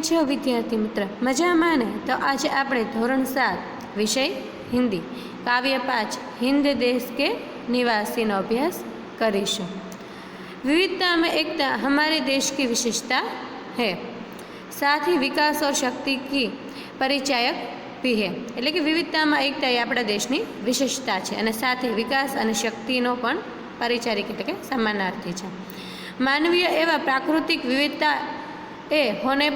છો વિદ્યાર્થી મિત્ર? મજામાં ને? તો આજે આપણે ધોરણ 7 વિષય હિન્દી કાવ્ય 5 हिंद देश के निवासीનો અભ્યાસ કરીશું। विविधता में एकता हमारे देश की विशेषता है, साथ ही विकास और शक्ति की परिचायक भी है। એટલે કે વિવિધતામાં એકતા એ આપણા દેશની વિશેષતા છે અને સાથે વિકાસ અને શક્તિનો પણ પરિચારિક એટલે કે સમાનાર્થી છે। मानवीय एवं प्राकृतिक विविधता ए होने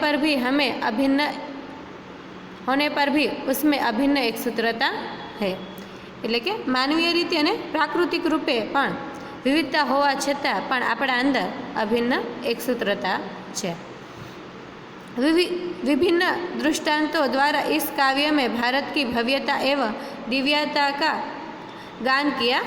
पर भी उसमें अभिन्न एक सूत्रता है। એટલે કે માનવીય રીતે અને પ્રાકૃતિક રૂપે પણ વિવિધતા હોવા છતાં પણ આપણા અંદર અભિન્ન એક સૂત્રતા છે। विभिन्न दृष्टांतों द्वारा इस काव्य में भारत की भव्यता एवं दिव्यता का गान किया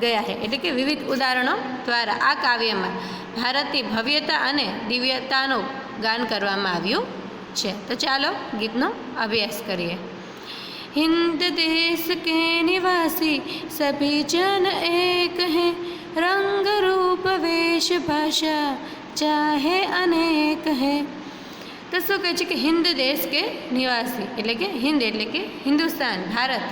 गया है। એટલે કે વિવિધ ઉદાહરણો દ્વારા આ કાવ્યમાં ભારતની ભવ્યતા અને દિવ્યતાનું ગાન કરવામાં આવ્યું છે। તો ચાલો ગીતનો અભ્યાસ કરીએ। हिंद देश के निवासी सभी जन एक हैं, रंग रूप वेश भाषा चाहे अनेक है। तो शू कहे कि हिंद देश के निवासी એટલે કે हिंद એટલે કે हिंदुस्तान भारत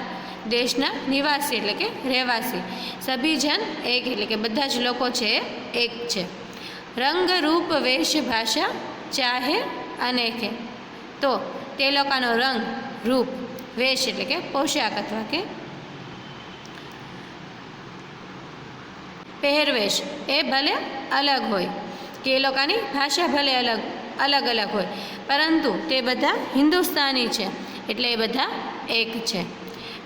देशना निवासी એટલે કે રહેવાસી, સભી જન એક એટલે કે બધા જ લોકો છે એક છે। રંગ રૂપ વેશ ભાષા ચાહે અનેક है, તો તે લોકોનો રંગ રૂપ વેશ એટલે કે પોશાક અથવા કે પહેરવેશ એ ભલે અલગ હોય કે એ લોકોની ભાષા ભલે અલગ અલગ હોય, પરંતુ તે બધા હિન્દુસ્તાની છે એટલે એ બધા એક છે।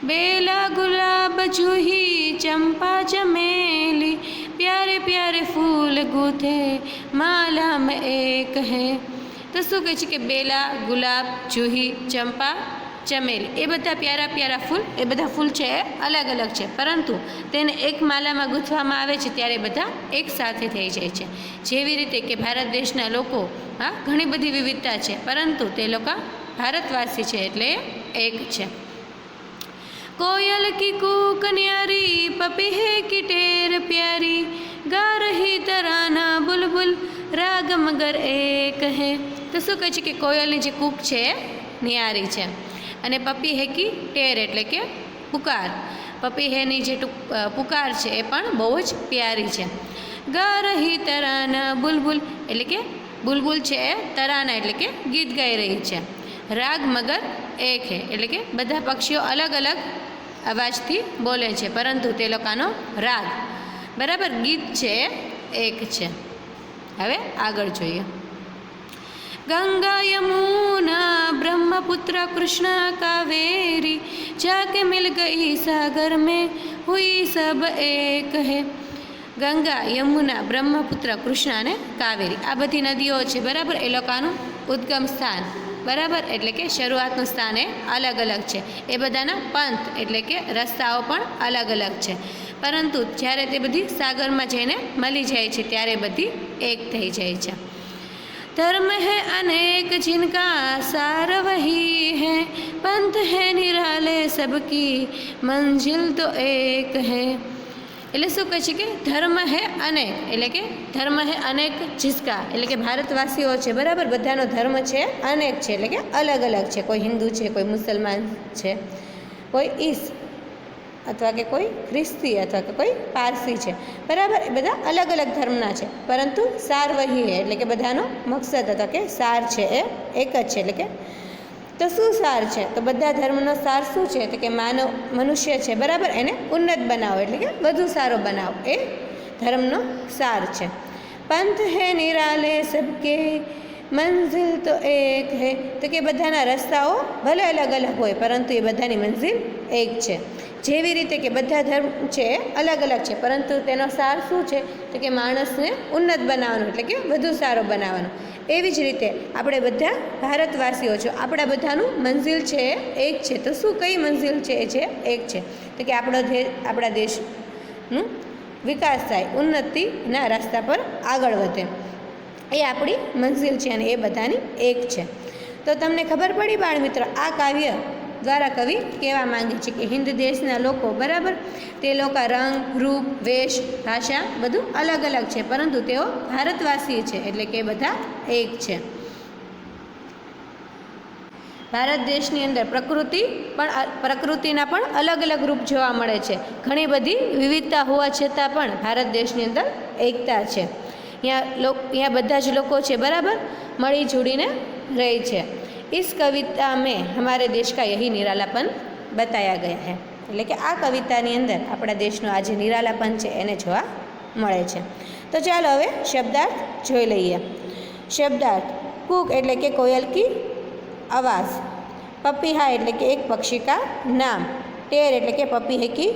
बेला गुलाब जूही चंपा चमेली प्यारे प्यारे फूल गूथे माला में एक है। तो शू कहे कि बेला गुलाब जूही चंपा चमेली ए बधा प्यारा प्यारा फूल ए बधा फूल है अलग अलग है, परंतु तेने एक माला में गूंथवामां आवे छे त्यारे बधा एक साथे थई जाय छे। जेवी रीते के भारत देशना लोको घणी बधी विविधता है, परंतु ते लोका भारतवासी है एटले एक है। कोयल की कूक न्यारी पपीहे की टेर प्यारी गा रही तराना बुलबुल राग मगर एक है। तो शू कहे कि कोयलनी जे कूक है न्यारी है અને પપી હેકી ટેર એટલે કે પુકાર, પપી હેની જે પુકાર છે એ પણ બહુ જ પ્યારી છે। ગા રહી તરાના બુલબુલ એટલે કે બુલબુલ છે એ તરાના એટલે કે ગીત ગાઈ રહી છે। રાગ મગર એક હે એટલે કે બધા પક્ષીઓ અલગ અલગ અવાજથી બોલે છે, પરંતુ તે લોકોનો રાગ બરાબર ગીત છે એક છે। હવે આગળ જોઈએ। गंगा यमुना ब्रह्मपुत्र कृष्णा कावेरी जाके मिल गई सागर में हुई सब एक है। गंगा यमुना ब्रह्मपुत्र कृष्णा ने कावेरी आ बधी नदीओ है बराबर, ए लोकानुं उद्गम स्थान बराबर एटले के शरूआतनुं स्थान ए अलग अलग है। ए बधाना पंथ एटले के रस्ताओ पण अलग अलग है, परंतु ज्यारे ते बधी सागर में जईने मळी जाय छे त्यारे बधी एक थई जाय छे। धर्म है अनेक जिनका सार वही है, पंथ है निराले सबकी मंजिल तो एक है। એટલે શું કહે છે કે ધર્મ હે અનેક એટલે કે ધર્મ હે અનેક जिसका એટલે કે ભારતવાસીઓ છે બરાબર, બધાનો ધર્મ છે અનેક છે એટલે કે અલગ અલગ છે। કોઈ હિન્દુ છે, કોઈ મુસલમાન છે, કોઈ ઈસ अथवा के कोई ख्रिस्ती अथवा के कोई पारसी है बराबर, ए बधा अलग अलग धर्मना है, परंतु सार वही है એટલે કે બધાનો મકસદ अथवा के सार है ए एक ज है। એટલે કે तो शू सार है तो बधा धर्मनो सार शू है तो कि मानव मनुष्य है बराबर एने उन्नत बनावो એટલે કે વધુ સારો બનાવો ए धर्मनो सार है। पंथ है निराले सबके मंजिल तो एक है, तो कि बधाना रस्ताओ भले अलग अलग होय परंतु ए बधानी मंजिल एक है। जेवी रीते के बधा धर्म है अलग अलग है, परंतु तेनो सार शू है तो कि माणसने उन्नत बनाववानुं એટલે કે વધુ સારો બનાવવાનો। एवी ज रीते आपणे बधा भारतवासीओ छो आपणा बधानुं मंजिल है एक है। तो शू कई मंजिल है एक है तो कि आपणा देशनुं विकास थाय, उन्नतिना रस्ता पर आगळ वधे ए आपणी मंजिल है अने ए बधानी एक है। तो तमने खबर पड़ी बाळ मित्र आ काव्य द्वारा कवि कहेवा मांगे छे कि हिंद देशना लोको बराबर ते लोका रंग रूप वेश भाषा बधुं अलग अलग है, परंतु तेओ भारतवासी है एटले के बधा एक है। ભારત દેશની અંદર પ્રકૃતિના પણ અલગ અલગ રૂપ જોવા મળે છે. ઘણી બધી વિવિધતા હોવા છતાં પણ ભારત દેશની અંદર એકતા છે. यहाँ બધા જ લોકો છે બરાબર મળી जुड़ीने રહે છે. इस कविता में हमारे देश का यही निरालापन बताया गया है. એટલે કે આ કવિતાની અંદર આપણા દેશનું આ જે નિરાલાપન છે એને જોવા મળે છે. તો ચાલો હવે શબ્દાર્થ જોઈ લઈએ. શબ્દાર્થ કૂક એટલે કે કોયલ કી आवाज़, पपीहा એટલે કે एक पक्षी का नाम, टेर એટલે કે पपीहे की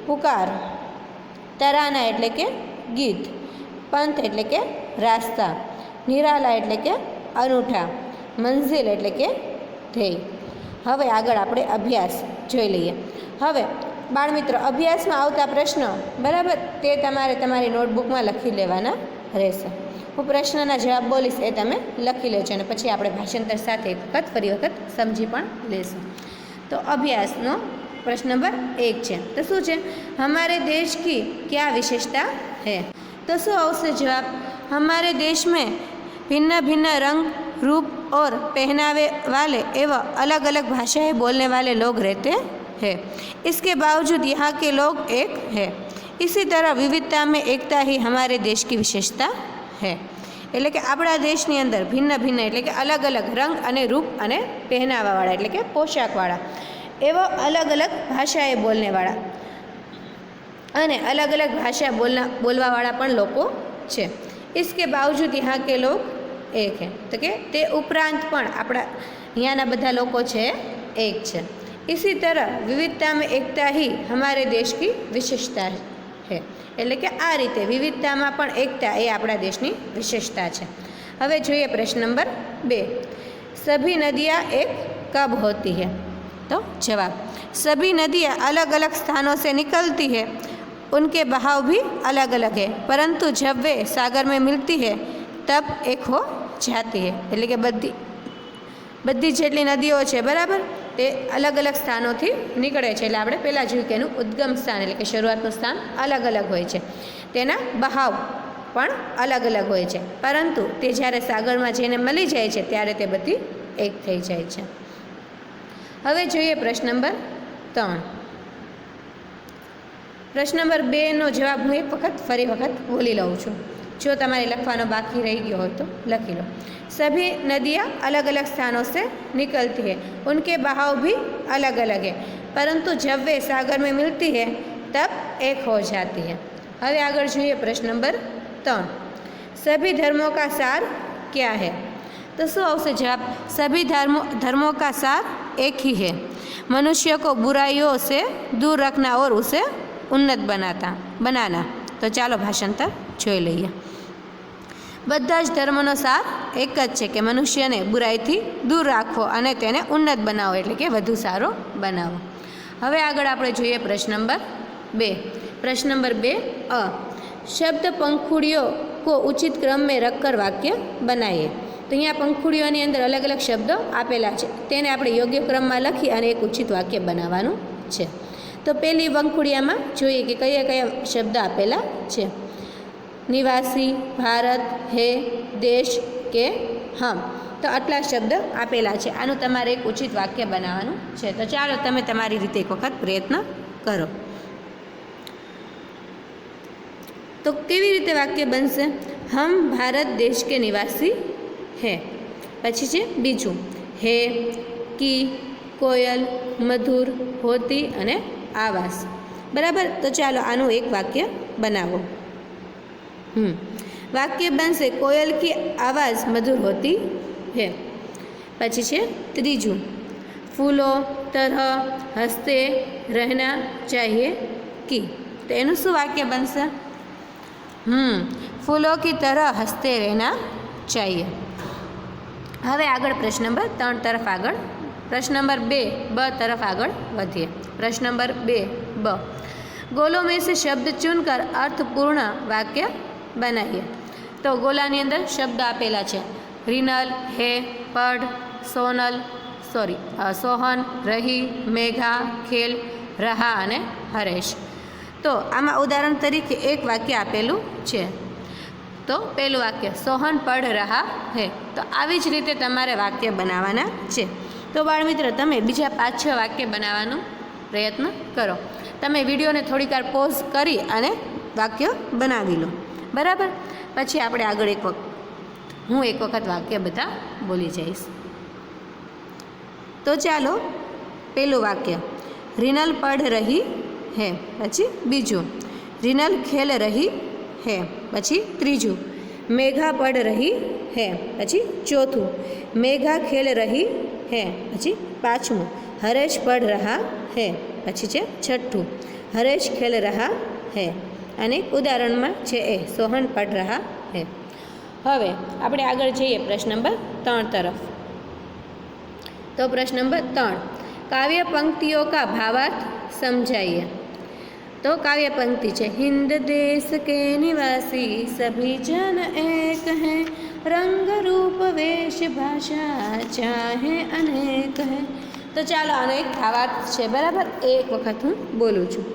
पुकार, तराना એટલે કે गीत, पंथ એટલે કે रास्ता, निराला એટલે કે अनूठा, मंजिल એટલે કે ધ્યેય. હવે આગળ આપણે અભ્યાસ જોઈ લઈએ. હવે બાળમિત્રો અભ્યાસમાં આવતા પ્રશ્નો બરાબર તે તમારે તમારી નોટબુકમાં લખી લેવાના રહેશે. હું પ્રશ્નના જવાબ બોલીશ એ તમે લખી લેજો અને પછી આપણે ભાષાંતર સાથે એક વખત ફરી વખત સમજી પણ લેશું. તો અભ્યાસનો પ્રશ્ન નંબર 1 છે. તો શું છે? हमारे देश की क्या विशेषता है? तो શું આવશે જવાબ? हमारे देश में भिन्न भिन्न रंग रूप और पहनावे वाले एवं अलग अलग भाषाएं बोलने वाले लोग रहते हैं. इसके बावजूद यहाँ के लोग एक है. इसी तरह विविधता में एकता ही हमारे देश की विशेषता है. એટલે કે આપણા દેશની અંદર ભિન્ન ભિન્ન એટલે કે અલગ અલગ રંગ અને રૂપ અને પહેનાવાવાળા એટલે કે પોશાકવાળા એવા અલગ અલગ ભાષાએ બોલનેવાળા અને અલગ અલગ ભાષા બોલવાવાળા પણ લોકો છે. इसके बावजूद यहाँ के लोग एक है. તો કે તે ઉપરાંત પણ આપણા અહીંયાના બધા લોકો છે એક છે. इसी तरह विविधता में एकता ही हमारे देश की विशेषता है. એટલે કે આ રીતે વિવિધતામાં પણ એકતા એ આપણા દેશની વિશેષતા છે. હવે જોઈએ પ્રશ્ન નંબર 2. सभी नदियाँ एक कब होती है? तो जवाब सभी नदियाँ अलग अलग स्थानों से निकलती है. उनके बहाव भी अलग अलग है, परंतु जब वे सागर में मिलती है तब एक हो जाती है. એટલે કે બધી જેટલી નદીઓ છે બરાબર તે અલગ અલગ સ્થાનોથી નીકળે છે. એટલે આપણે પહેલાં જોયું કે એનું ઉદ્ગમ સ્થાન એટલે કે શરૂઆતનું સ્થાન અલગ અલગ હોય છે, તેના બહાવ પણ અલગ અલગ હોય છે, પરંતુ તે જ્યારે સાગરમાં જઈને મળી જાય છે ત્યારે તે બધી એક થઈ જાય છે. હવે જોઈએ પ્રશ્ન નંબર 3. પ્રશ્ન નંબર 2નો જવાબ હું એક વખત ફરી વખત બોલી લઉં છું. जो તમારે લખવાનો બાકી રહી ગયો હોય તો લખી લો. सभी नदियाँ अलग अलग स्थानों से निकलती है, उनके बहाव भी अलग अलग है, परंतु जब वे सागर में मिलती है तब एक हो जाती है. હવે આગળ જોઈએ પ્રશ્ન નંબર 3. सभी धर्मों का सार क्या है? तो શું આવશે જવાબ? सभी धर्मों का सार एक ही है, मनुष्य को बुराइयों से दूर रखना और उसे उन्नत बनाना. तो ચાલો ભાષાંતર જોઈ લઈએ. બધા જ ધર્મનો સાર એક જ છે કે મનુષ્યને બુરાઈથી દૂર રાખવો અને તેને ઉન્નત બનાવો એટલે કે વધુ સારો બનાવો. હવે આગળ આપણે જોઈએ પ્રશ્ન નંબર 2. प्रश्न नंबर 2 अ. शब्द पंखुड़ियों को उचित क्रम में रखकर वाक्य बनाइए. तो અહીંયા પંખુડીઓની અંદર અલગ અલગ શબ્દો આપેલા છે, તેને આપણે યોગ્ય ક્રમમાં લખી અને એક ઉચિત વાક્ય બનાવવાનું છે. તો પહેલી પંખુડિયામાં જોઈએ કે કયા કયા શબ્દ આપેલા છે. નિવાસી, ભારત, હે, દેશ કે હમ. તો આટલા શબ્દ આપેલા છે. આનું તમારે એક ઉચિત વાક્ય બનાવવાનું છે. તો ચાલો તમે તમારી રીતે એક વખત પ્રયત્ન કરો. તો કેવી રીતે વાક્ય બનશે? હમ ભારત દેશ કે નિવાસી હે. પછી છે બીજું હે, કી, કોયલ, મધુર, હોતી અને આવાસ. બરાબર. તો ચાલો આનું એક વાક્ય બનાવો. વાક્ય બનશે કોયલ કી આવાજ મધુર હોતી હે. પછી છે ત્રીજું ફૂલો તરહ હસતે રહેના ચાહીએ કી. તો એનું શું વાક્ય બનશે? ફૂલો કી તરહ હસતે રહેના ચાહીએ. હવે આગળ પ્રશ્ન નંબર 3 તરફ આગળ. प्रश्न नंबर 2 ब तरफ आगळ વધીએ. प्रश्न नंबर 2 ब. गोलों में से शब्द चुनकर अर्थपूर्ण वाक्य बनाइए. तो गोलानी अंदर शब्द आपेला है रिनल, हे, पढ़, सोहन, रही, मेघा, खेल, रहा અને હરેશ. તો આમાં ઉદાહરણ તરીકે એક વાક્ય આપેલું છે. તો પહેલું વાક્ય સોહન પઢ રહા હે. તો આવી જ રીતે તમારે વાક્ય બનાવવાના છે. તો બાળમિત્ર તમે બીજા 5-6 વાક્ય બનાવવાનો પ્રયત્ન કરો. તમે વિડીયોને થોડીક વાર પોઝ કરી અને વાક્ય બનાવી લો, બરાબર. પછી આપણે આગળ હું એક વખત વાક્ય બધા બોલી જઈશ. તો ચાલો, પહેલું વાક્ય, રીનલ પढ़ રહી હે. પછી બીજું, રીનલ ખેલ રહી હે. પછી ત્રીજું, મેઘા પढ़ રહી હે. પછી ચોથું, મેઘા ખેલ રહી હે. પછી પાંચમું, હરેશ પढ़ રહા હે. પછી છે છઠ્ઠું, હરેશ ખેલ રહા હે. અને ઉદાહરણમાં છે એ સોહન પढ़ રહા હે. હવે આપણે આગળ જઈએ પ્રશ્ન નંબર 3 તરફ. तो प्रश्न नंबर 3, काव्य पंक्तियों का भावार्थ समझाइए. तो काव्य पंक्ति है, हिंद देश के निवासी सभी जन एक हैं, रंग रूप वेश भाषा चाहे अनेक है. तो चलो आनो एक भावार्थ है, बराबर. एक वक्त हूँ बोलूँ छूँ.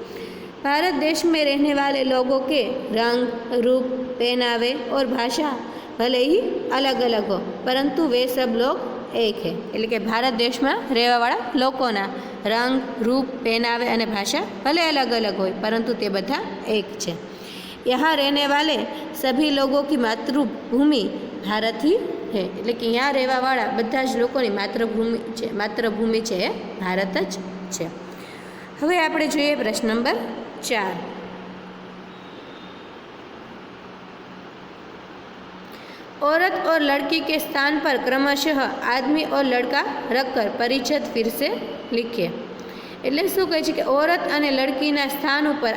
भारत देश में रहने वाले लोगों के रंग रूप पहनावे और भाषा भले ही अलग अलग हो, परंतु वे सब लोग एक है. એટલે કે ભારત દેશમાં રહેવાવાળા લોકોના રંગ રૂપ પહેનાવે અને ભાષા ભલે અલગ અલગ હોય, પરંતુ તે બધા એક છે. यहाँ रहने वाले सभी लोगों की मातृभूमि भारत ही है. એટલે કે यहाँ રહેવાવાળા બધા જ લોકોની માતૃભૂમિ છે એ ભારત જ છે. હવે આપણે જોઈએ પ્રશ્ન નંબર 4. औरत और लड़की के स्थान पर क्रमशः आदमी और लड़का रखकर परिच्छेद फिर से लिखिए. એટલે શું કહે છે કે औरत અને લડકીના સ્થાન ઉપર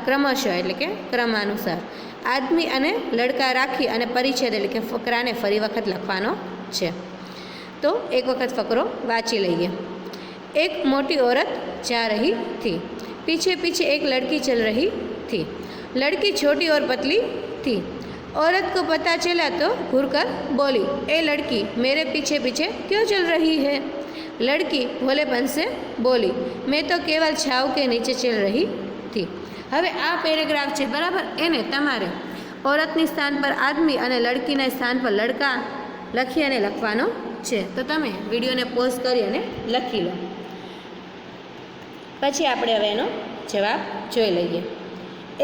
ક્રમશઃ એટલે કે ક્રમાનુસાર આદમી અને લડકા રાખી અને પરિચ્છેદ એટલે કે ફકરાને ફરી વખત લખવાનો છે. તો એક વખત ફકરો વાંચી લઈએ. एक मोटी औरत जा रही थी, पीछे पीछे एक लड़की चल रही थी. लड़की छोटी और पतली थी. औरत को पता चला तो घूरकर बोली, ए लड़की मेरे पीछे पीछे क्यों चल रही है? लड़की भोलेपन से बोली, मैं तो केवल छाव के नीचे चल रही थी. હવે આ પેરેગ્રાફ છે, બરાબર. એને તમારે औरतની સ્થાન પર આદમી અને લડકીના સ્થાન પર લડકા લખી અને લખવાનો છે. તો તમે વિડીયોને પોઝ કરી અને લખી લો. પછી આપણે હવે એનો જવાબ જોઈ લઈએ.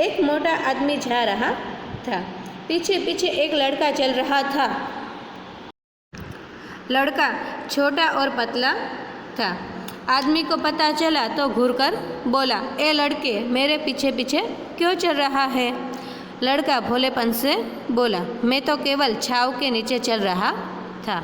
એક મોટા આદમી जा रहा था, पीछे पीछे एक लड़का चल रहा था. लड़का छोटा और पतला था. आदमी को पता चला तो घूरकर बोला, ए लड़के मेरे पीछे पीछे क्यों चल रहा है? लड़का भोलेपन से बोला, मैं तो केवल छाव के नीचे चल रहा था.